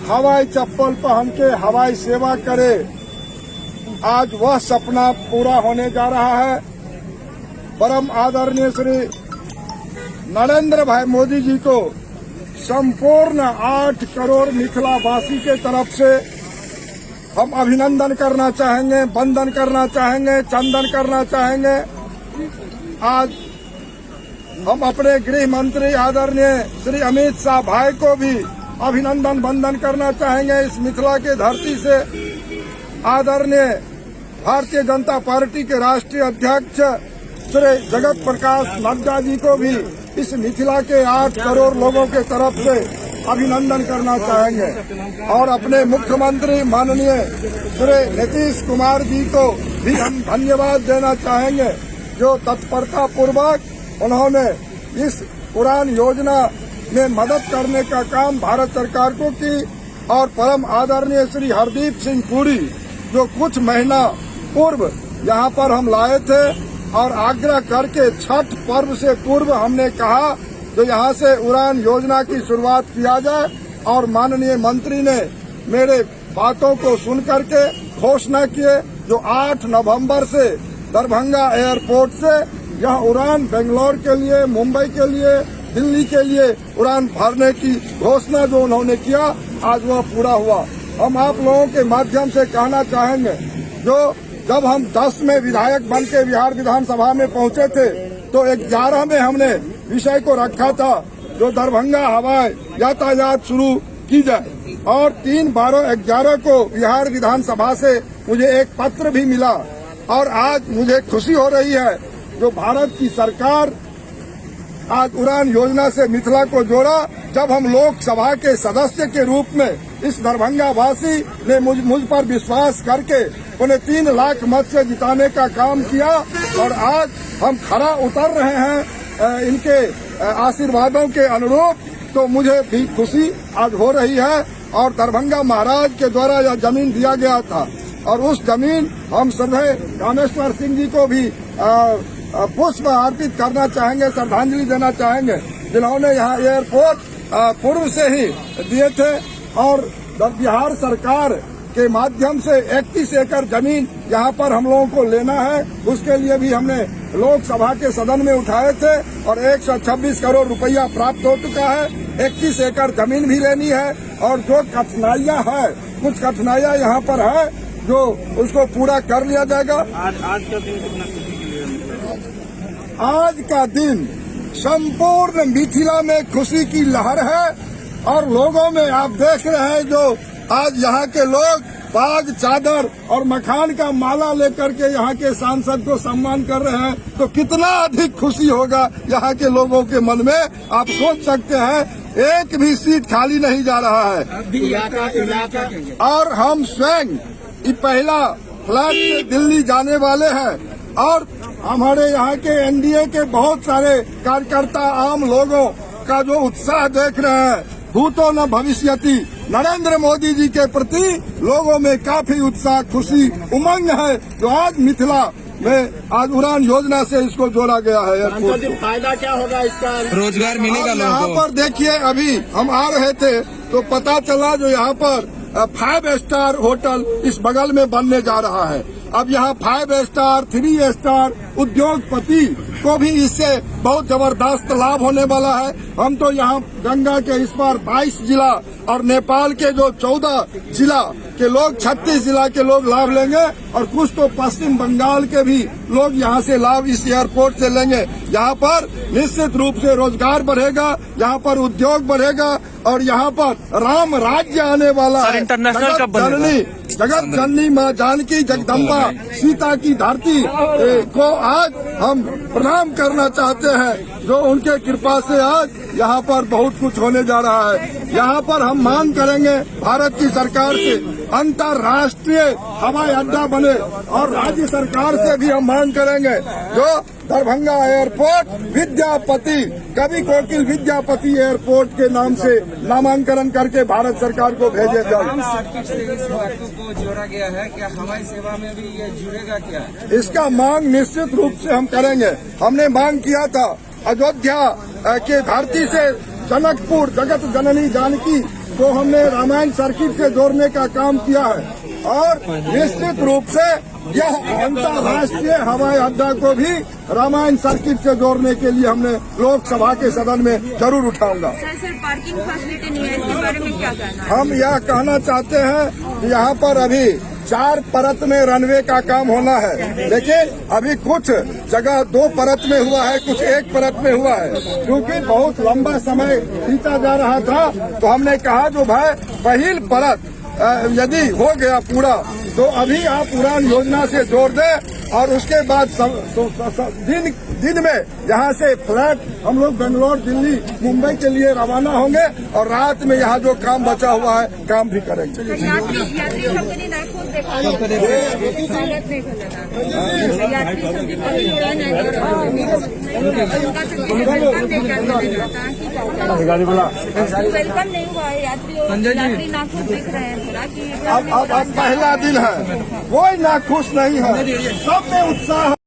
हवाई चप्पल पहन के हवाई सेवा करे, आज वह सपना पूरा होने जा रहा है। परम आदरणीय श्री नरेंद्र भाई मोदी जी को संपूर्ण 8 करोड़ मिथिलावासी के तरफ से हम अभिनंदन करना चाहेंगे, वंदन करना चाहेंगे, चंदन करना चाहेंगे। आज हम अपने गृह मंत्री आदरणीय श्री अमित शाह भाई को भी अभिनंदन वंदन करना चाहेंगे। इस मिथिला के धरती से आदरणीय भारतीय जनता पार्टी के राष्ट्रीय अध्यक्ष श्री जगत प्रकाश नड्डा जी को भी इस मिथिला के 8 करोड़ लोगों के तरफ से अभिनंदन करना चाहेंगे और अपने मुख्यमंत्री माननीय श्री नीतीश कुमार जी को भी हम धन्यवाद देना चाहेंगे, जो तत्परता पूर्वक उन्होंने इस उड़ान योजना में मदद करने का काम भारत सरकार को की। और परम आदरणीय श्री हरदीप सिंह पुरी, जो कुछ महीना पूर्व यहाँ पर हम लाए थे और आग्रह करके छठ पर्व से पूर्व हमने कहा तो यहाँ से उड़ान योजना की शुरुआत किया जाए, और माननीय मंत्री ने मेरे बातों को सुन करके घोषणा किए, जो 8 नवंबर से दरभंगा एयरपोर्ट से यह उड़ान बेंगलोर के लिए, मुंबई के लिए, दिल्ली के लिए उड़ान भरने की घोषणा जो उन्होंने किया, आज वह पूरा हुआ। हम आप लोगों के माध्यम से कहना चाहेंगे, जो जब हम 10 में विधायक बन के बिहार विधानसभा में पहुंचे थे तो 11 में हमने विषय को रखा था जो दरभंगा हवाई यातायात शुरू की जाए, और 3/12/11 को बिहार विधानसभा से मुझे एक पत्र भी मिला। और आज मुझे खुशी हो रही है जो भारत की सरकार आज उड़ान योजना से मिथिला को जोड़ा। जब हम लोकसभा के सदस्य के रूप में इस दरभंगा वासी ने मुझ पर विश्वास करके उन्हें 3 लाख मत से जिताने का काम किया, और आज हम खरा उतर रहे हैं इनके आशीर्वादों के अनुरूप, तो मुझे भी खुशी आज हो रही है। और दरभंगा महाराज के द्वारा यह जमीन दिया गया था, और उस जमीन हम श्रद्धेय रामेश्वर सिंह जी को भी पुष्प अर्पित करना चाहेंगे, श्रद्धांजलि देना चाहेंगे, जिन्होंने यहाँ एयरपोर्ट पूर्व से ही दिए थे। और बिहार सरकार के माध्यम से 31 एकड़ जमीन यहाँ पर हम लोगों को लेना है, उसके लिए भी हमने लोकसभा के सदन में उठाए थे और 126 करोड़ रुपया प्राप्त हो चुका है। 31 एकड़ जमीन भी लेनी है, और जो कठिनाइयाँ है, कुछ कठिनाइयाँ यहाँ पर है जो उसको पूरा कर लिया जाएगा। आज का दिन संपूर्ण मिथिला में खुशी की लहर है, और लोगों में आप देख रहे हैं जो आज यहाँ के लोग बाग, चादर और मखान का माला लेकर के यहाँ के सांसद को सम्मान कर रहे हैं, तो कितना अधिक खुशी होगा यहाँ के लोगों के मन में, आप सोच सकते हैं। एक भी सीट खाली नहीं जा रहा है, और हम स्वयं पहला फ्लाइट से दिल्ली जाने वाले हैं, और हमारे यहाँ के एनडीए के बहुत सारे कार्यकर्ता, आम लोगों का जो उत्साह देख रहे हैं, भूतो न भविष्यति, नरेंद्र मोदी जी के प्रति लोगों में काफी उत्साह, खुशी, उमंग है, जो आज मिथिला में आज उड़ान योजना से इसको जोड़ा गया है। एयरपोर्ट को फायदा क्या होगा इसका? रोजगार मिलेगा लोगों को। यहाँ पर देखिए, अभी हम आ रहे थे तो पता चला जो यहाँ पर 5 स्टार होटल इस बगल में बनने जा रहा है। अब यहाँ 5 स्टार, 3 स्टार उद्योगपति को भी इससे बहुत जबरदस्त लाभ होने वाला है। हम तो यहाँ गंगा के इस पार 22 जिला और नेपाल के जो 14 जिला के लोग, 36 जिला के लोग लाभ लेंगे, और कुछ तो पश्चिम बंगाल के भी लोग यहाँ से लाभ इस एयरपोर्ट से लेंगे। यहाँ पर निश्चित रूप से रोजगार बढ़ेगा, यहाँ पर उद्योग बढ़ेगा, और यहाँ पर राम राज्य आने वाला है। जगत जननी माँ जानकी जगदम्बा सीता की धरती को आज हम प्रणाम करना चाहते हैं, जो उनके कृपा से आज यहाँ पर बहुत कुछ होने जा रहा है। यहाँ पर हम मांग करेंगे भारत की सरकार से अंतर्राष्ट्रीय हवाई अड्डा बने, और राज्य सरकार से भी हम मांग करेंगे जो दरभंगा एयरपोर्ट विद्यापति, कवि कोकिल विद्यापति एयरपोर्ट के नाम से नामांकन करके भारत सरकार को भेजे जाए। को जोड़ा गया है, क्या हवाई सेवा में भी ये जुड़ेगा क्या? इसका मांग निश्चित रूप से हम करेंगे। हमने मांग किया था अयोध्या के धरती से जनकपुर, जगत जननी जानकी को हमने रामायण सर्किट से जोड़ने का काम किया है और निश्चित रूप से यह अंतर्राष्ट्रीय हवाई अड्डा को भी रामायण सर्किट से जोड़ने के लिए हमने लोकसभा के सदन में जरूर उठाऊंगा। सर पार्किंग फैसिलिटी नहीं है, इसके बारे में क्या कहना है? हम यह कहना चाहते हैं कि यहाँ पर अभी 4 परत में रनवे का काम होना है, लेकिन अभी कुछ जगह 2 परत में हुआ है, कुछ 1 परत में हुआ है। क्योंकि बहुत लंबा समय खींचा जा रहा था तो हमने कहा जो भाई पहली परत यदि हो गया पूरा तो अभी आप उड़ान योजना से जोड़ दें और उसके बाद दिन में यहाँ से फ्लाइट हम लोग बेंगलोर, दिल्ली, मुंबई के लिए रवाना होंगे और रात में यहाँ जो काम बचा हुआ है काम भी करेंगे। यात्री सब के नाखून देखा स्वागत नहीं कर यात्री सब की पहली उड़ान वेलकम नहीं हुआ है, यात्री नाखुश दिख रहे हैं थोड़ा कि अब पहला दिन है, कोई नाखुश नहीं है, सब में उत्साह